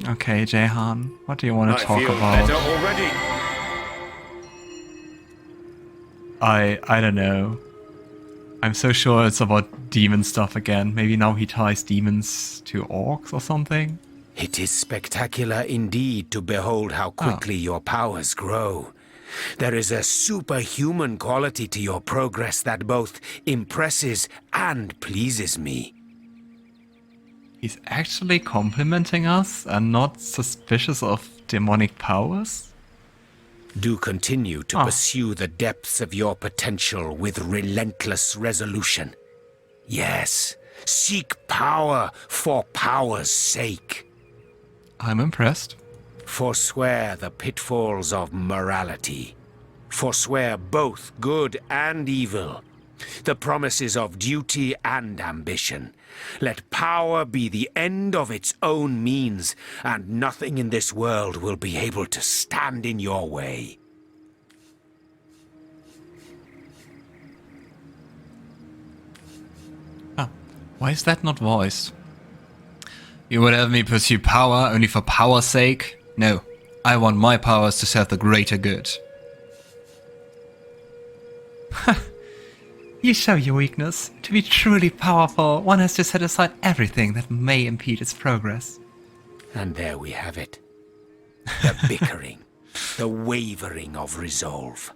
Okay, Jahan, what do you want to I talk feel about? better already. I don't know. I'm so sure it's about demon stuff again. Maybe now he ties demons to orcs or something? It is spectacular indeed to behold how quickly your powers grow. There is a superhuman quality to your progress that both impresses and pleases me. He's actually complimenting us and not suspicious of demonic powers? Do continue to pursue the depths of your potential with relentless resolution. Yes, seek power for power's sake. I'm impressed. Forswear the pitfalls of morality. Forswear both good and evil. The promises of duty and ambition. Let power be the end of its own means, and nothing in this world will be able to stand in your way. Why is that not voiced? You would have me pursue power only for power's sake? No, I want my powers to serve the greater good. You show your weakness. To be truly powerful, one has to set aside everything that may impede its progress. And there we have it. The bickering, the wavering of resolve.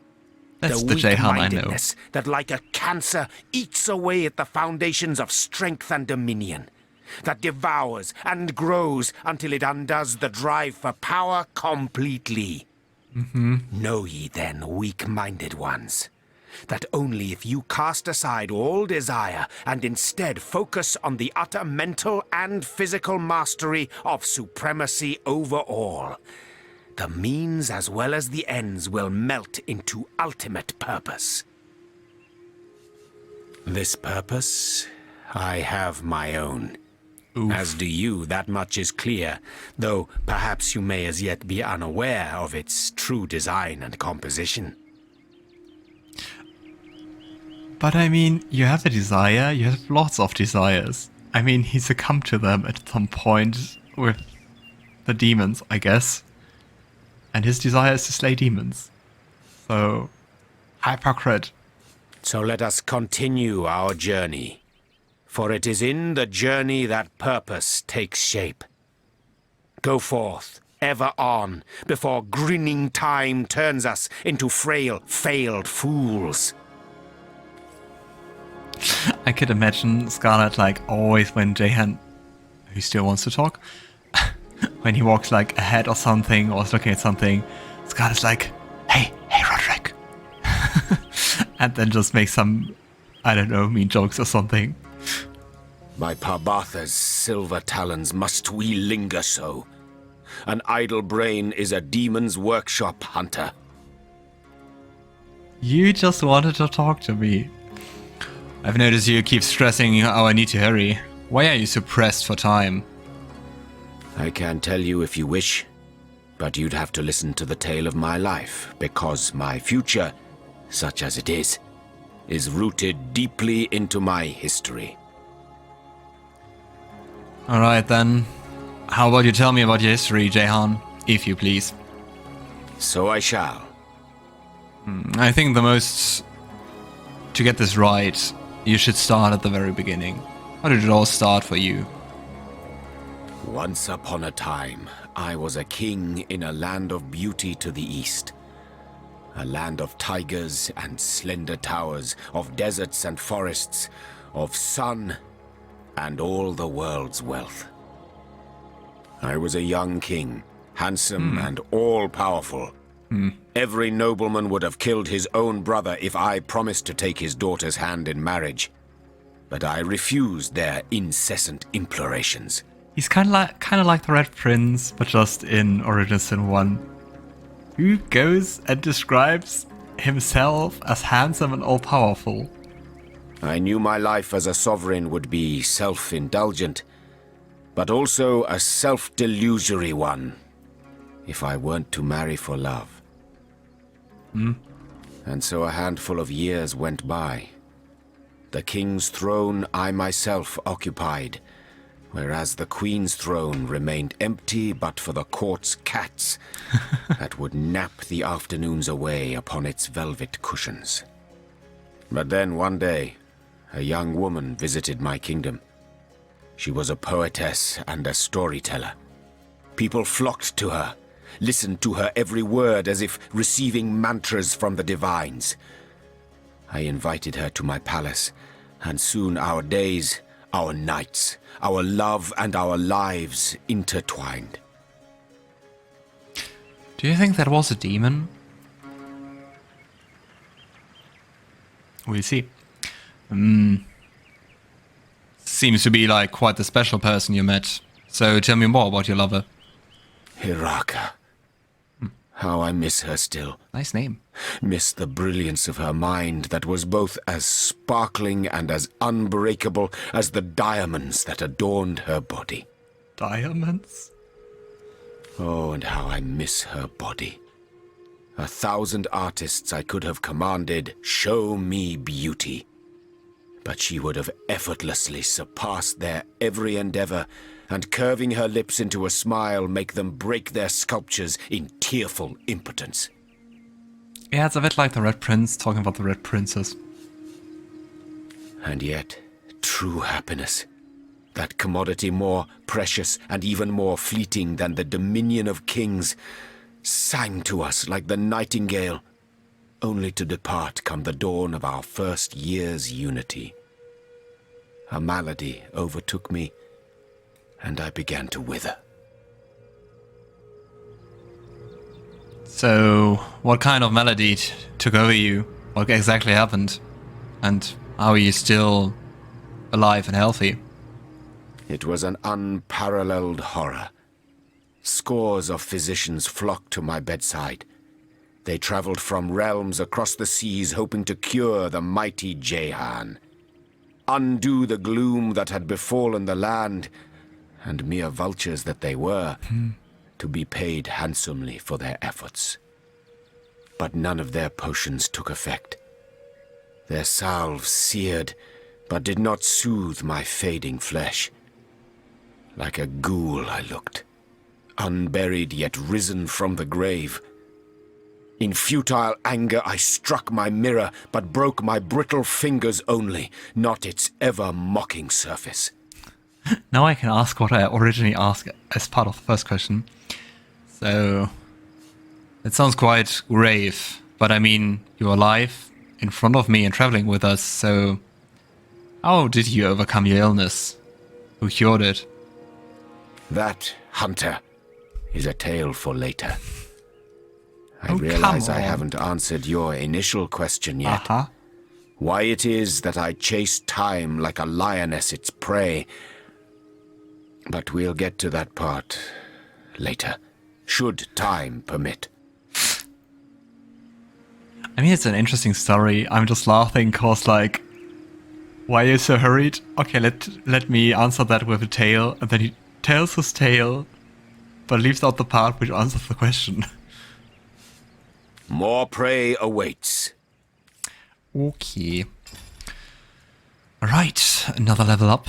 That's the Jahan I know. Weak-mindedness that like a cancer eats away at the foundations of strength and dominion. That devours and grows until it undoes the drive for power completely. Know ye then, weak-minded ones, that only if you cast aside all desire and instead focus on the utter mental and physical mastery of supremacy over all, the means as well as the ends will melt into ultimate purpose. This purpose, I have my own. Oof. As do you, that much is clear, though perhaps you may as yet be unaware of its true design and composition. But I mean, you have a desire, you have lots of desires. I mean, he succumbed to them at some point with the demons, I guess. And his desire is to slay demons. So, hypocrite. So let us continue our journey. For it is in the journey that purpose takes shape. Go forth, ever on, before grinning time turns us into frail, failed fools. I could imagine Scarlett like always when Jahan, who still wants to talk, when he walks like ahead or something or is looking at something, Scarlett's like, hey Roderick. And then just make some, I don't know, mean jokes or something. By Parbatha's silver talons must we linger so. An idle brain is a demon's workshop, hunter. You just wanted to talk to me. I've noticed you keep stressing how I need to hurry. Why are you so pressed for time? I can tell you if you wish, but you'd have to listen to the tale of my life, because my future, such as it is rooted deeply into my history. Alright then. How about you tell me about your history, Jahan, if you please. So I shall. I think to get this right, you should start at the very beginning. How did it all start for you? Once upon a time, I was a king in a land of beauty to the east. A land of tigers and slender towers, of deserts and forests, of sun and all the world's wealth. I was a young king, handsome and all-powerful. Every nobleman would have killed his own brother if I promised to take his daughter's hand in marriage. But I refused their incessant implorations. He's kind of like the Red Prince, but just in Original Sin 1. Who goes and describes himself as handsome and all-powerful? I knew my life as a sovereign would be self-indulgent, but also a self-delusory one, if I weren't to marry for love. And so a handful of years went by. The king's throne I myself occupied, Whereas the Queen's throne remained empty but for the court's cats that would nap the afternoons away upon its velvet cushions. But then one day, a young woman visited my kingdom. She was a poetess and a storyteller. People flocked to her, listened to her every word as if receiving mantras from the divines. I invited her to my palace, and soon our days, our nights, our love and our lives intertwined. Do you think that was a demon? We'll see. Seems to be like quite the special person you met. So tell me more about your lover. Hiraka. How I miss her still. Nice name. Miss the brilliance of her mind that was both as sparkling and as unbreakable as the diamonds that adorned her body. Diamonds? Oh, and how I miss her body. 1,000 artists I could have commanded, show me beauty. But she would have effortlessly surpassed their every endeavor, and curving her lips into a smile, make them break their sculptures in tearful impotence. Yeah, it's a bit like the Red Prince talking about the Red Princess. And yet, true happiness, that commodity more precious and even more fleeting than the dominion of kings, sang to us like the nightingale, only to depart come the dawn of our first year's unity. A malady overtook me, and I began to wither. So, what kind of malady took over you? What exactly happened? And how are you still alive and healthy? It was an unparalleled horror. Scores of physicians flocked to my bedside. They traveled from realms across the seas hoping to cure the mighty Jahan, undo the gloom that had befallen the land, and mere vultures that they were, to be paid handsomely for their efforts. But none of their potions took effect. Their salves seared, but did not soothe my fading flesh. Like a ghoul I looked, unburied yet risen from the grave. In futile anger I struck my mirror, but broke my brittle fingers only, not its ever-mocking surface. Now I can ask what I originally asked as part of the first question. So, it sounds quite grave, but I mean, you're alive, in front of me and traveling with us, so how did you overcome your illness? Who cured it? That, Hunter, is a tale for later. I Oh, realize come I on. haven't answered your initial question yet. Why it is that I chase time like a lioness its prey. But we'll get to that part later, should time permit. I mean, it's an interesting story. I'm just laughing cause like, why are you so hurried? Okay, let me answer that with a tale, and then he tells his tale, but leaves out the part which answers the question. More prey awaits. Okay. Right, another level up.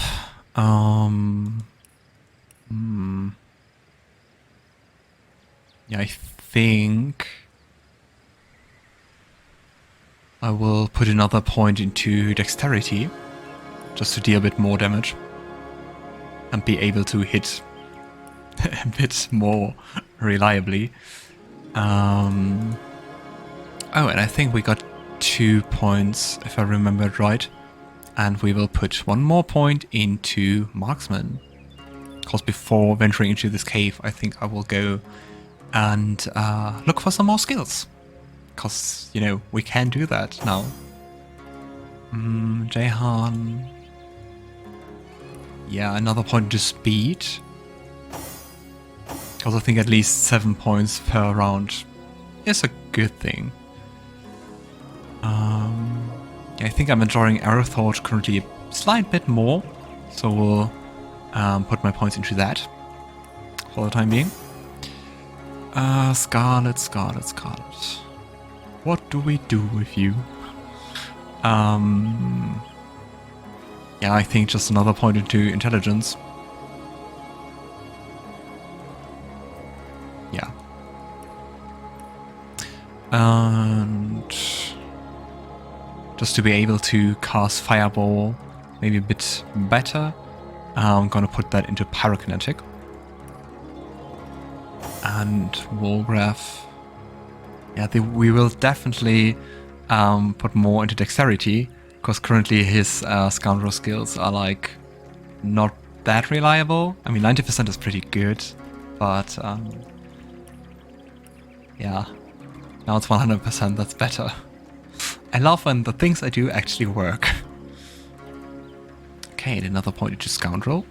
Yeah, I think I will put another point into dexterity, just to deal a bit more damage and be able to hit a bit more reliably. Oh, and I think we got 2 points, if I remember it right. And we will put 1 more point into marksman. Because before venturing into this cave, I think I will go and look for some more skills. Because, you know, we can do that now. Jahan. Yeah, another point into speed. Because I think at least 7 points per round is a good thing. Yeah, I think I'm enjoying Arrow Thought currently a slight bit more. So we'll put my points into that for the time being. Scarlet. What do we do with you? Yeah, I think just another point into intelligence. Yeah. And just to be able to cast Fireball maybe a bit better, I'm gonna put that into Pyrokinetic. And Wolgraff. Yeah, we will definitely put more into Dexterity, because currently his Scoundrel skills are like not that reliable. I mean, 90% is pretty good, but yeah, now it's 100%, that's better. I love when the things I do actually work. Okay, and another point into Scoundrel.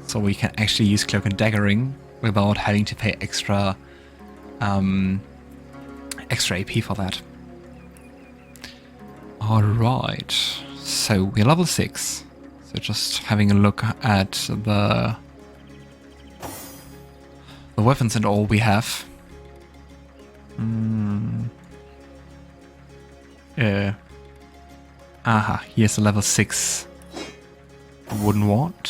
So we can actually use Cloak and Daggering without having to pay extra extra AP for that. Alright, so we're level 6. So just having a look at the weapons and all we have. Aha, here's a level 6 wooden wand.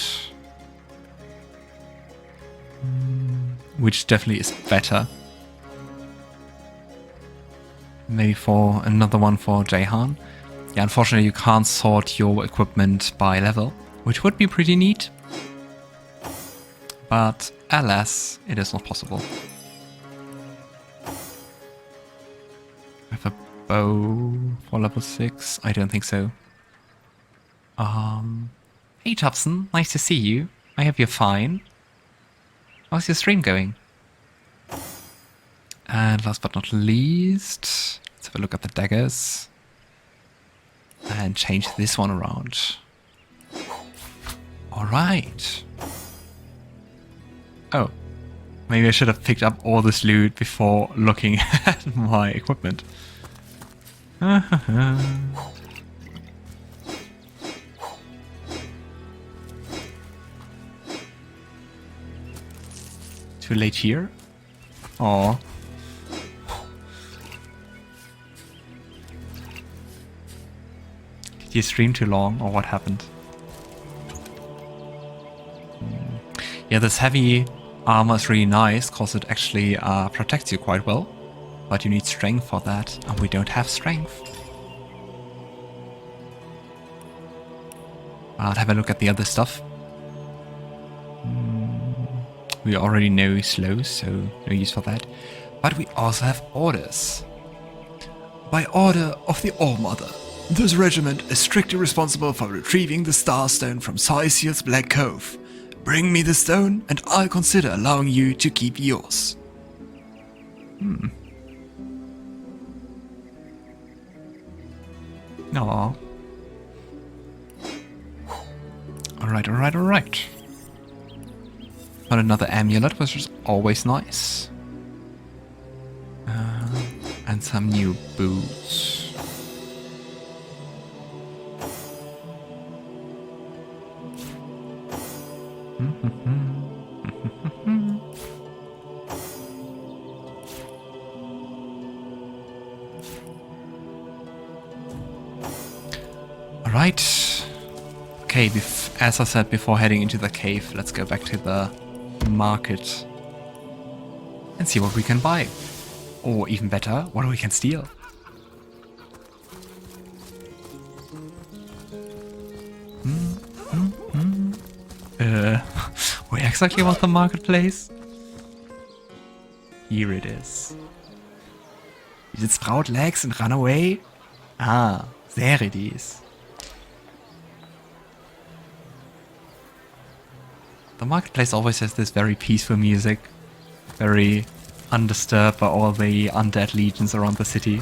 Which definitely is better. Maybe for another one for Jahan. Yeah, unfortunately you can't sort your equipment by level, which would be pretty neat. But alas, it is not possible. With a bow for level 6? I don't think so. Hey Topson, nice to see you. I hope you're fine. How's your stream going? And last but not least, let's have a look at the daggers. And change this one around. Alright. Oh. Maybe I should have picked up all this loot before looking at my equipment. Too late here? Aww. Did you stream too long, or what happened? Yeah, this heavy armor is really nice, because it actually protects you quite well. But you need strength for that, and we don't have strength. I'll have a look at the other stuff. We already know slow, so no use for that. But we also have orders. By order of the All-Mother, this regiment is strictly responsible for retrieving the Starstone from Cyseal's Black Cove. Bring me the stone, and I'll consider allowing you to keep yours. Aww. Alright. Got another amulet, which is always nice. And some new boots. Alright. Okay, as I said before heading into the cave, let's go back to the market and see what we can buy. Or even better, what we can steal. Where exactly was the marketplace? Here it is. Did it sprout legs and run away? Ah, there it is. The marketplace always has this very peaceful music, very undisturbed by all the undead legions around the city.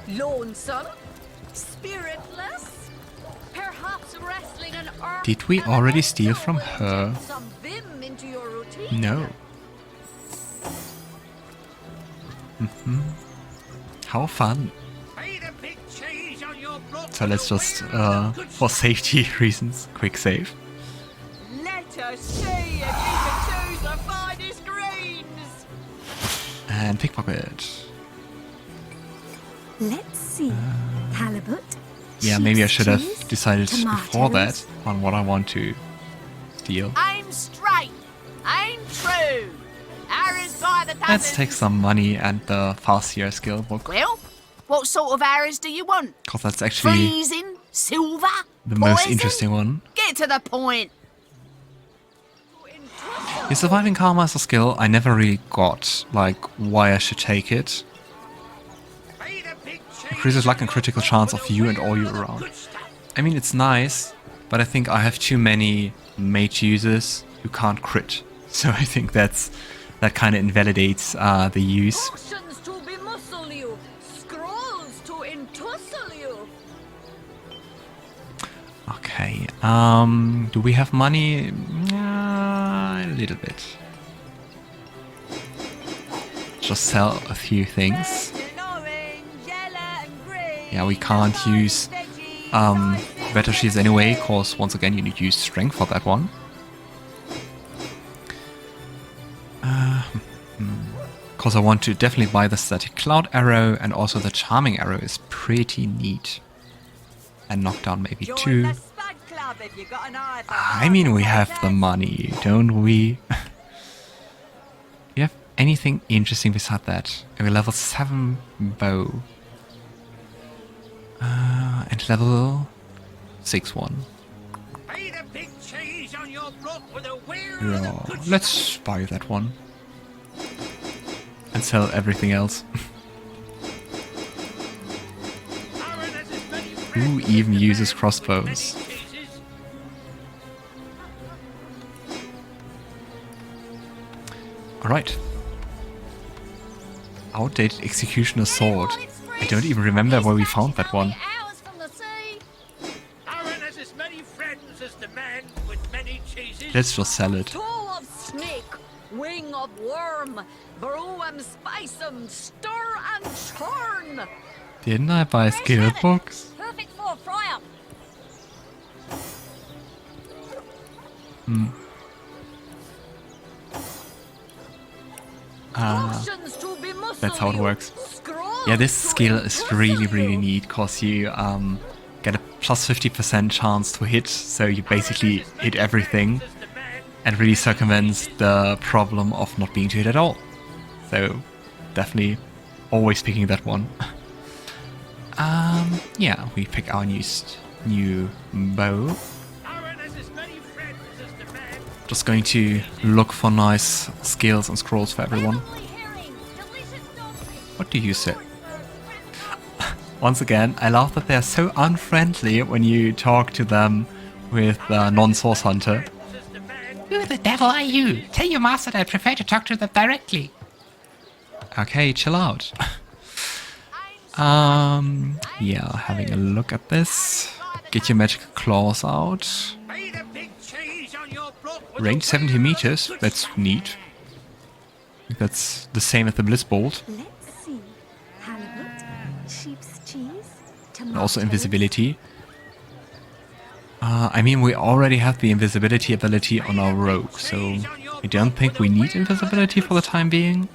Lonesome? Spiritless? Perhaps wrestling an orc. Did we already steal from her? Some vim into your routine? No. How fun. So let's just, for safety reasons, quick save. Let us see if you can choose the finest greens. And pickpocket. Let's see. Halibut. Yeah, maybe I should have cheese, decided before that tomatoes. on what I want to steal. Aim straight. Ain't true. Arrows by the Let's dozens. take some money and the Farseer skill book. Well, what sort of arrows do you want? Because that's actually Freezing? Silver? the most Poison? interesting one. Get to the point. Your surviving karma is a skill I never really got, like why I should take it. Increases luck and critical chance of you and all you around. I mean, it's nice, but I think I have too many mage users who can't crit. So I think that kind of invalidates the use. Potions to bemuscle you, scrolls to entussle you. Okay, do we have money? A little bit. Just sell a few things. Yeah, we can't use better shields anyway, cause once again you need to use strength for that one. Cause I want to definitely buy the static cloud arrow, and also the charming arrow is pretty neat. And knockdown maybe too. I mean, we have the money, don't we? You have anything interesting beside that? A level 7 bow. And level 6 one. Yeah, let's buy that one. And sell everything else. Who even uses crossbows? Alright. Outdated executioner sword. I don't even remember where we found that one. Let's just sell it. Toe of snake, wing of worm, brew 'em, spice 'em, stir and churn. Didn't I buy skill books? Perfect for a fry-up. Potions to bemuscle That's how it you, works. scrolls Yeah, this to skill is entussle really, you. really neat, cause you get a plus 50% chance to hit, so you basically hit everything, and really circumvents the problem of not being to hit at all. So definitely always picking that one. Yeah, we pick our new bow. Just going to look for nice skills and scrolls for everyone. What do you say? Once again, I love that they're so unfriendly when you talk to them with non-source hunter. Who the devil are you? Tell your master that I prefer to talk to them directly. Okay, chill out. Yeah, having a look at this. Get your magical claws out. Range 70 meters, that's neat. I think that's the same as the Bliss Bolt. Let's see. Halibut, sheep's cheese, tomato. And also invisibility. I mean, we already have the invisibility ability on our rogue, so I don't think we need invisibility for the time being.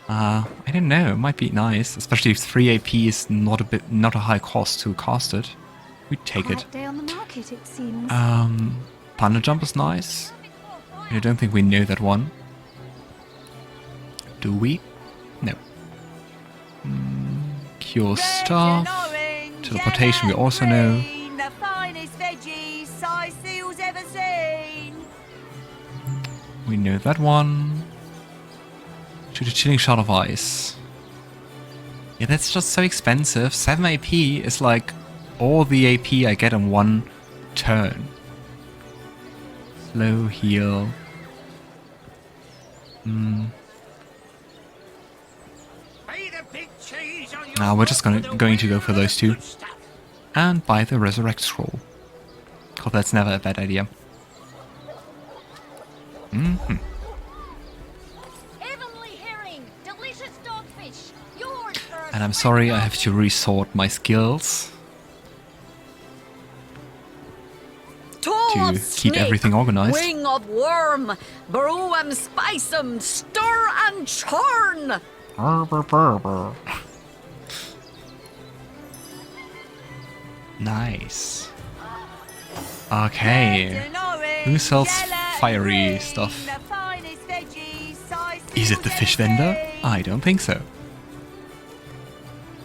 I don't know, it might be nice, especially if 3 AP is not a high cost to cast it. We'd take it. Quiet day on the market, it seems. Panda Jump is nice. I don't think we know that one. Do we? No. Cure Staff. Teleportation we also know. The finest veggies Cyseal's ever seen. We know that one. Shoot a Chilling Shot of Ice. Yeah, that's just so expensive. 7 AP is like all the AP I get in one turn. Slow heal. Now we're just going to go for those two. And buy the Resurrect Scroll. Cause that's never a bad idea. Heavenly herring, delicious dogfish, yours for a And I'm sorry I have to resort my skills toe to of keep snake, everything organized. wing of worm, brew 'em, spice 'em, stir and churn. Nice. Okay. Who sells fiery stuff. The finest veggies, Cyseal Is it the fish vendor? I don't think so.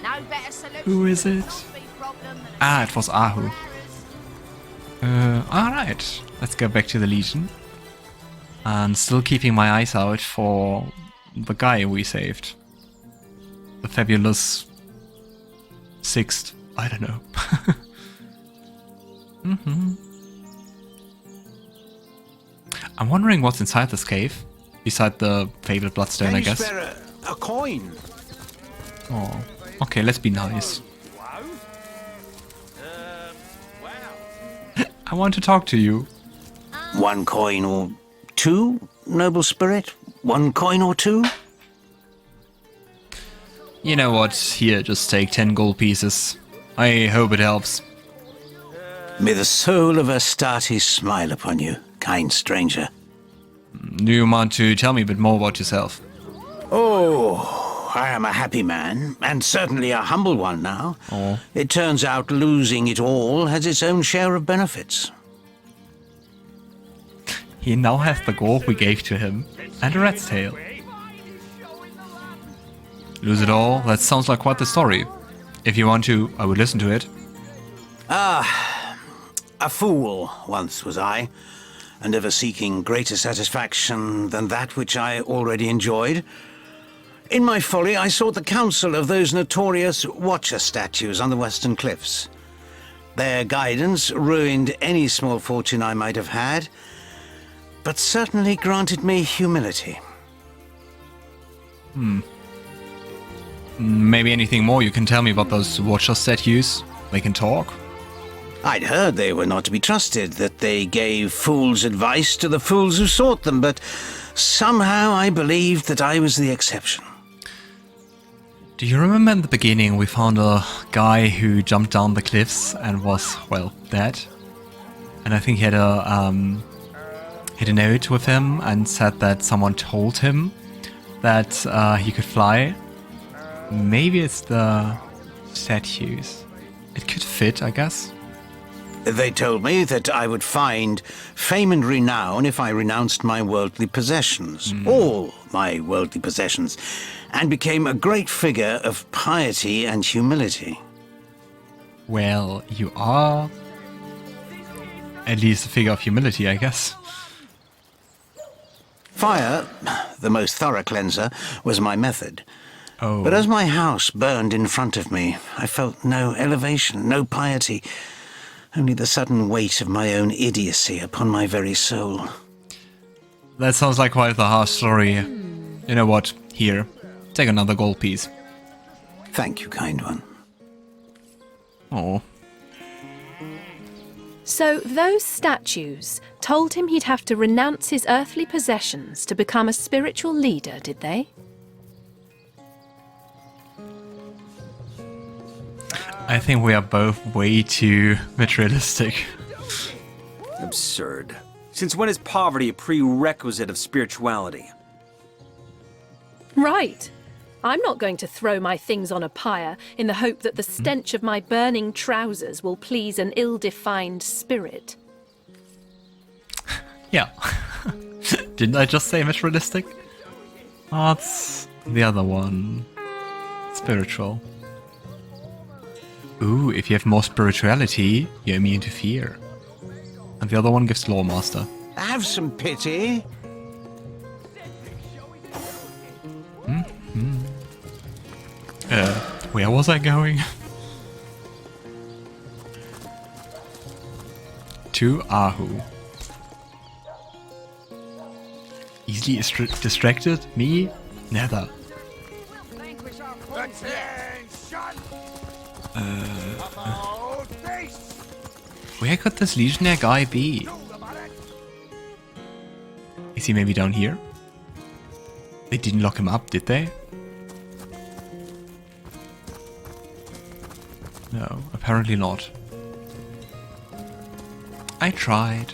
No better solution. Who is it? Ah, it was Ahu. Alright. Let's go back to the Legion. And still keeping my eyes out for the guy we saved. The fabulous sixth. I don't know. I'm wondering what's inside this cave. Beside the fabled bloodstone, I guess. A coin. Oh. Okay, let's be nice. I want to talk to you. 1 coin or 2, noble spirit? 1 coin or 2? You know what? Here, just take 10 gold pieces. I hope it helps. May the soul of Astarte smile upon you, kind stranger. Do you want to tell me a bit more about yourself? Oh, I am a happy man, and certainly a humble one now. Oh. It turns out losing it all has its own share of benefits. He now has the gold we gave to him, and a rat's tail. Lose it all? That sounds like quite the story. If you want to, I would listen to it. A fool once was I, and ever seeking greater satisfaction than that which I already enjoyed. In my folly, I sought the counsel of those notorious Watcher statues on the western cliffs. Their guidance ruined any small fortune I might have had, but certainly granted me humility. Maybe anything more you can tell me about those Watcher statues? They can talk? I'd heard they were not to be trusted, that they gave fools advice to the fools who sought them, but somehow I believed that I was the exception. Do you remember in the beginning we found a guy who jumped down the cliffs and was, well, dead? And I think he had a note with him and said that someone told him that he could fly. Maybe it's the statues. It could fit, I guess. They told me that I would find fame and renown if I renounced my worldly possessions, all my worldly possessions, and became a great figure of piety and humility. Well, you are at least a figure of humility, I guess. Fire, the most thorough cleanser, was my method. Oh. But as my house burned in front of me, I felt no elevation, no piety, only the sudden weight of my own idiocy upon my very soul. That sounds like quite the harsh story. You know what? Here, take another gold piece. Thank you, kind one. Oh. So those statues told him he'd have to renounce his earthly possessions to become a spiritual leader, did they? I think we are both way too materialistic. Absurd. Since when is poverty a prerequisite of spirituality? Right. I'm not going to throw my things on a pyre in the hope that the stench of my burning trousers will please an ill-defined spirit. Yeah. Didn't I just say materialistic? What's the other one? Spiritual. Ooh, if you have more spirituality, you're immune to fear. And the other one gives Lawmaster. Have some pity. Where was I going? To Ahu. Easily distracted? Me? Never. Where could this Legionnaire guy be? Is he maybe down here? They didn't lock him up, did they? No, apparently not. I tried.